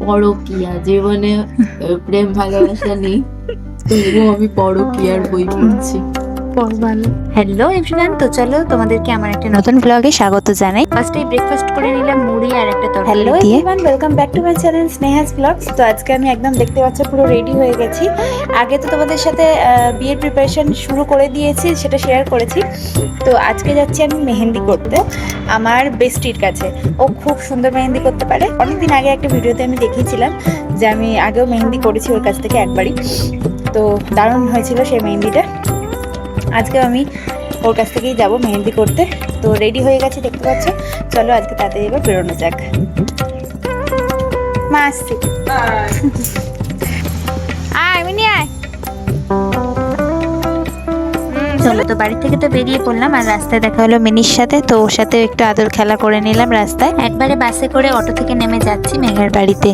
পরকীয়া জীবনে প্রেম ভালোবাসা নেই, তবুও আমি পরকীয়ার বই পড়ছি। হ্যালো এভরিওয়ান, তো চলো তোমাদেরকে আমার একটা নতুন ব্লগে স্বাগত জানাই। ফার্স্টে ব্রেকফাস্ট করে নিলাম মুড়ি আর একটা তরকারি হ্যালো দিয়ে। Everyone, welcome back to my channel Sneha's vlogs. তো আজকে আমি একদম দেখতে পাচ্ছ পুরো রেডি হয়ে গেছি। আগে তো তোমাদের সাথে বিয়ের প্রিপারেশন শুরু করে দিয়েছি, সেটা শেয়ার করেছি। তো আজকে যাচ্ছি আমি মেহেন্দি করতে আমার বেস্টির কাছে। ও খুব সুন্দর মেহেন্দি করতে পারে। অনেকদিন আগে একটা ভিডিওতে আমি দেখিয়েছিলাম যে আমি আগেও মেহেন্দি করেছি ওর কাছ থেকে একবারই। তো দারুণ হয়েছিল সেই মেহেন্দিটা। আজকেও আমি ওর কাছ থেকেই যাবো মেহেন্দি করতে। তো রেডি হয়ে গেছি দেখতে পাচ্ছ। চলো আজকে তাড়াতাড়ি এবার বেরোনো যাক। মা আসছি। মিনি আয়। চলো, তো বাড়ি থেকে তো বেরিয়ে পড়লাম আর রাস্তায় দেখা হলো মিনির সাথে। তো ওর সাথে একটু আদর খেলা করে নিলাম রাস্তায়। একবারে বাসে করে অটো থেকে নেমে যাচ্ছি মেঘার বাড়িতে।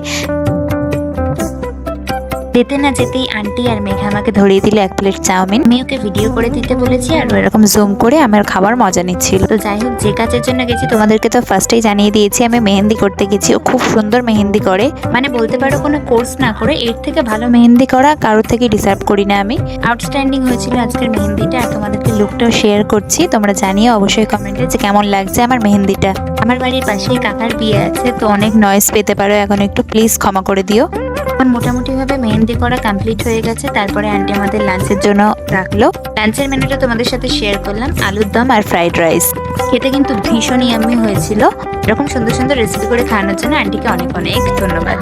যেতে না যেতেই আন্টি আর মেঘা আমাকে ধরিয়ে দিল এক প্লেট চাউমিন। আমি ওকে ভিডিও করে দিতে বলেছি আর এরকম জুম করে আমার খাবার মজা নিচ্ছিল। তো যাই হোক, যে কাজের জন্য গেছি তোমাদেরকে তো ফার্স্টেই জানিয়ে দিয়েছি, আমি মেহেন্দি করতে গেছি। ও খুব সুন্দর মেহেন্দি করে, মানে বলতে পারো কোনো কোর্স না করে এর থেকে ভালো মেহেন্দি করা কারোর থেকে ডিসার্ভ করি না আমি। আউটস্ট্যান্ডিং হয়েছিল আজকের মেহেন্দিটা আর তোমাদেরকে লুকটাও শেয়ার করছি। তোমরা জানিও অবশ্যই কমেন্টে যে কেমন লাগছে আমার মেহেন্দিটা। আমার বাড়ির পাশেই কাকার বিয়ে আছে, তো অনেক নয়েজ পেতে পারো, এখন একটু প্লিজ ক্ষমা করে দিও। এখন মোটামুটি ভাবে মেহেন্দি করা কমপ্লিট হয়ে গেছে। তারপরে আন্টি আমাদের লাঞ্চের জন্য রাখলো। লাঞ্চের মেনুটা তোমাদের সাথে শেয়ার করলাম, আলুর দম আর ফ্রাইড রাইস। খেতে কিন্তু ভীষণ ইয়াম্মি হয়েছিল। এরকম সুন্দর সুন্দর রেসিপি করে খাওয়ানোর জন্য আন্টিকে অনেক অনেক ধন্যবাদ।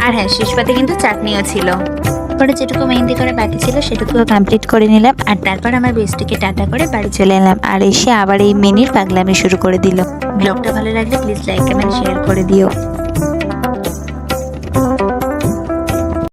আর হ্যাঁ, শেষ পাতে কিন্তু চাটনিও ছিল। তারপরে যেটুকু মেহেন্দি করা বাকি ছিল সেটুকুও কমপ্লিট করে নিলাম। আর তারপর আমার বেস্টিকে টাটা করে বাড়ি চলে এলাম। আর এসে আবার এই মিনির পাগলামি শুরু করে দিল। ব্লগটা ভালো লাগলে প্লিজ লাইক কমেন্ট শেয়ার করে দিও।